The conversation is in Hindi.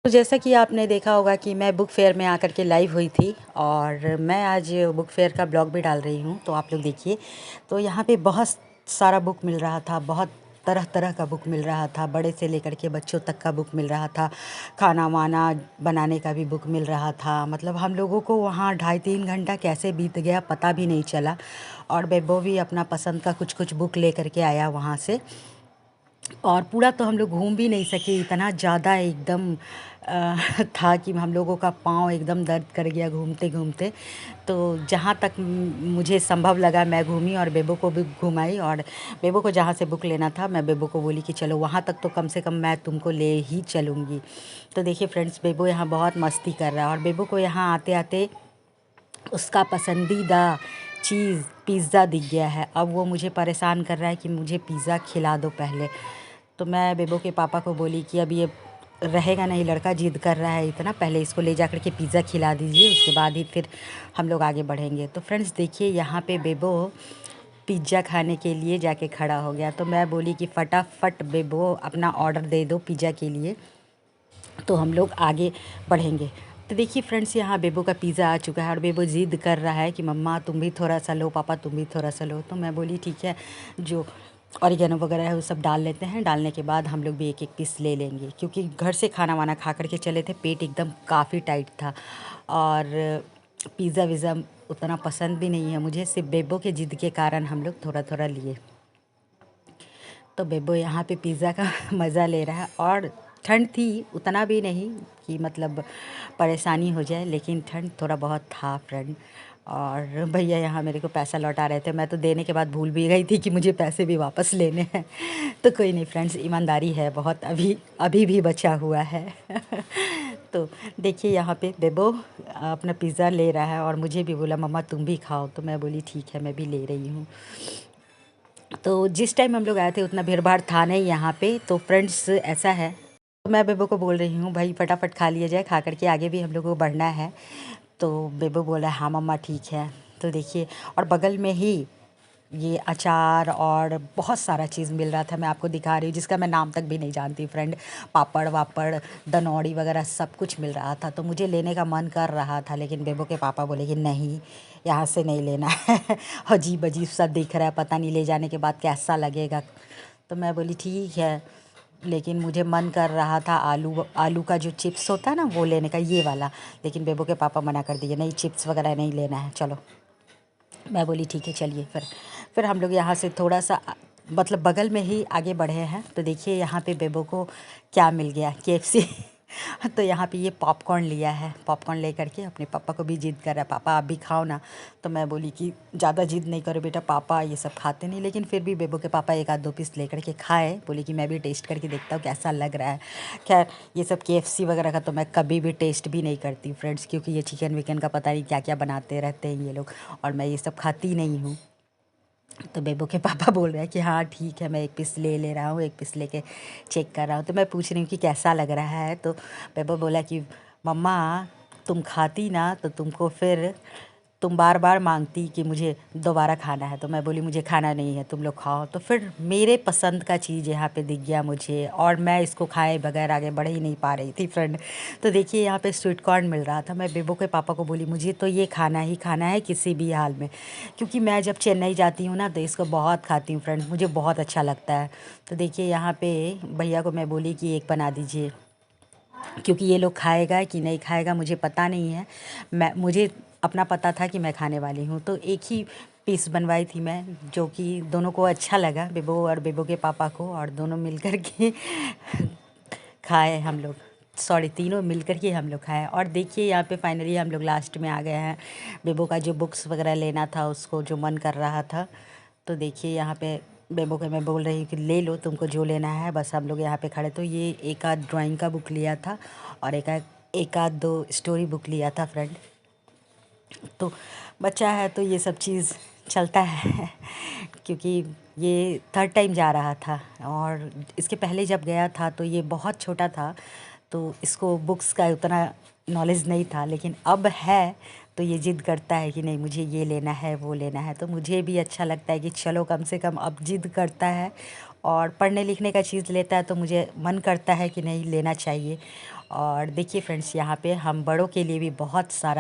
तो जैसा कि आपने देखा होगा कि मैं बुक फेयर में आकर के लाइव हुई थी और मैं आज बुक फेयर का ब्लॉग भी डाल रही हूँ। तो आप लोग देखिए, तो यहाँ पे बहुत सारा बुक मिल रहा था, बहुत तरह तरह का बुक मिल रहा था, बड़े से लेकर के बच्चों तक का बुक मिल रहा था, खाना वाना बनाने का भी बुक मिल रहा था। मतलब हम लोगों को वहाँ 2.5-3 घंटा कैसे बीत गया पता भी नहीं चला। और बेबो भी अपना पसंद का कुछ कुछ बुक ले करके आया वहाँ से। और पूरा तो हम लोग घूम भी नहीं सके, इतना ज़्यादा एकदम था कि हम लोगों का पाँव एकदम दर्द कर गया घूमते घूमते। तो जहाँ तक मुझे संभव लगा मैं घूमी और बेबो को भी घुमाई। और बेबो को जहाँ से बुक लेना था मैं बेबो को बोली कि चलो वहाँ तक तो कम से कम मैं तुमको ले ही चलूँगी। तो देखिए फ्रेंड्स, बेबो यहाँ बहुत मस्ती कर रहा है और बेबो को यहाँ आते आते उसका पसंदीदा चीज़ पिज़्ज़ा दिख गया है। अब वो मुझे परेशान कर रहा है कि मुझे पिज़्ज़ा खिला दो पहले। तो मैं बेबो के पापा को बोली कि अब ये रहेगा नहीं, लड़का ज़िद कर रहा है इतना, पहले इसको ले जा कर के पिज़्ज़ा खिला दीजिए, उसके बाद ही फिर हम लोग आगे बढ़ेंगे। तो फ्रेंड्स देखिए, यहाँ पे बेबो पिज़्ज़ा खाने के लिए जाके खड़ा हो गया। तो मैं बोली कि फटाफट बेबो अपना ऑर्डर दे दो पिज़्ज़ा के लिए, तो हम लोग आगे बढ़ेंगे। तो देखिए फ्रेंड्स, यहाँ बेबो का पिज़्ज़ा आ चुका है और बेबो ज़िद कर रहा है कि मम्मा तुम भी थोड़ा सा लो, पापा तुम भी थोड़ा सा लो। तो मैं बोली ठीक है, जो ऑरिगेनो वगैरह है वो सब डाल लेते हैं, डालने के बाद हम लोग भी एक एक पीस ले लेंगे, क्योंकि घर से खाना वाना खा कर के चले थे, पेट एकदम काफ़ी टाइट था। और पिज़्ज़ा विज़्ज़ा उतना पसंद भी नहीं है मुझे, सिर्फ बेबो के ज़िद के कारण हम लोग थोड़ा थोड़ा लिए। तो बेबो यहाँ पे पिज़्ज़ा का मज़ा ले रहा है और ठंड थी, उतना भी नहीं कि मतलब परेशानी हो जाए, लेकिन ठंड थोड़ा बहुत था फ्रेंड। और भैया यहाँ मेरे को पैसा लौटा रहे थे, मैं तो देने के बाद भूल भी गई थी कि मुझे पैसे भी वापस लेने हैं। तो कोई नहीं फ्रेंड्स, ईमानदारी है बहुत, अभी अभी भी बचा हुआ है। तो देखिए यहाँ पे बेबो अपना पिज़्ज़ा ले रहा है और मुझे भी बोला मम्मा तुम भी खाओ। तो मैं बोली ठीक है, मैं भी ले रही हूँ। तो जिस टाइम हम लोग आए थे उतना भीड़ भाड़ था नहीं यहाँ पे। तो फ्रेंड्स ऐसा है, तो मैं बेबो को बोल रही हूँ भाई फटाफट खा लिया जाए, खा करके आगे भी हम लोग को बढ़ना है। तो बेबो बोला हाँ मम्मा ठीक है। तो देखिए, और बगल में ही ये अचार और बहुत सारा चीज़ मिल रहा था, मैं आपको दिखा रही हूँ, जिसका मैं नाम तक भी नहीं जानती फ्रेंड। पापड़ वापड़ दनौड़ी वगैरह सब कुछ मिल रहा था। तो मुझे लेने का मन कर रहा था, लेकिन बेबो के पापा बोले कि नहीं, यहाँ से नहीं लेना है। अजीब अजीब सा दिख रहा है, पता नहीं ले जाने के बाद कैसा लगेगा। तो मैं बोली ठीक है, लेकिन मुझे मन कर रहा था आलू आलू का जो चिप्स होता है ना वो लेने का, ये वाला। लेकिन बेबो के पापा मना कर दिए, नहीं चिप्स वगैरह नहीं लेना है, चलो। मैं बोली ठीक है चलिए। फिर हम लोग यहाँ से थोड़ा सा मतलब बगल में ही आगे बढ़े हैं। तो देखिए यहाँ पे बेबो को क्या मिल गया, KFC। तो यहाँ पे ये पॉपकॉर्न लिया है, पॉपकॉर्न ले करके अपने पापा को भी जिद कर रहा है, पापा आप भी खाओ ना। तो मैं बोली कि ज़्यादा जिद नहीं करो बेटा, पापा ये सब खाते नहीं। लेकिन फिर भी बेबो के पापा 1-2 पीस ले करके खाए, बोली कि मैं भी टेस्ट करके देखता हूँ कैसा लग रहा है। खैर ये सब KFC वगैरह का तो मैं कभी भी टेस्ट भी नहीं करती फ्रेंड्स, क्योंकि ये चिकन विकन का पता नहीं क्या क्या बनाते रहते हैं ये लोग, और मैं ये सब खाती नहीं हूँ। तो बेबो के पापा बोल रहे हैं कि हाँ ठीक है, मैं एक पीस ले ले रहा हूँ, एक पीस लेके चेक कर रहा हूँ। तो मैं पूछ रही हूँ कि कैसा लग रहा है। तो बेबो बोला कि मम्मा तुम खाती ना तो तुमको फिर तुम बार बार मांगती कि मुझे दोबारा खाना है। तो मैं बोली मुझे खाना नहीं है, तुम लोग खाओ। तो फिर मेरे पसंद का चीज़ यहाँ पे दिख गया मुझे, और मैं इसको खाए बगैर आगे बढ़ ही नहीं पा रही थी फ्रेंड। तो देखिए यहाँ पे स्वीट कॉर्न मिल रहा था। मैं बेबो के पापा को बोली मुझे तो ये खाना ही खाना है किसी भी हाल में, क्योंकि मैं जब चेन्नई जाती हूँ ना तो इसको बहुत खाती हूँ फ्रेंड, मुझे बहुत अच्छा लगता है। तो देखिए यहाँ पे भैया को मैं बोली कि एक बना दीजिए, क्योंकि ये लोग खाएगा कि नहीं खाएगा मुझे पता नहीं है। मुझे अपना पता था कि मैं खाने वाली हूँ, तो एक ही पीस बनवाई थी मैं, जो कि दोनों को अच्छा लगा, बेबो और बेबो के पापा को, और दोनों मिल कर के खाए हम लोग। सॉरी, तीनों मिल कर के हम लोग खाए। और देखिए यहाँ पे फाइनली हम लोग लास्ट में आ गए हैं। बेबो का जो बुक्स वगैरह लेना था, उसको जो मन कर रहा था। तो देखिए यहाँ पे बेबो को मैं बोल रही हूँ कि ले लो तुमको जो लेना है। बस हम लोग यहाँ पे खड़े, तो ये एक आध ड्राइंग का बुक लिया था और एक आध दो स्टोरी बुक लिया था फ्रेंड। तो बच्चा है तो ये सब चीज़ चलता है। क्योंकि ये थर्ड टाइम जा रहा था, और इसके पहले जब गया था तो ये बहुत छोटा था, तो इसको बुक्स का उतना नॉलेज नहीं था। लेकिन अब है तो ये ज़िद करता है कि नहीं मुझे ये लेना है वो लेना है। तो मुझे भी अच्छा लगता है कि चलो कम से कम अब ज़िद करता है और पढ़ने लिखने का चीज़ लेता है, तो मुझे मन करता है कि नहीं लेना चाहिए। और देखिए फ्रेंड्स, यहाँ पे हम बड़ों के लिए भी बहुत सारा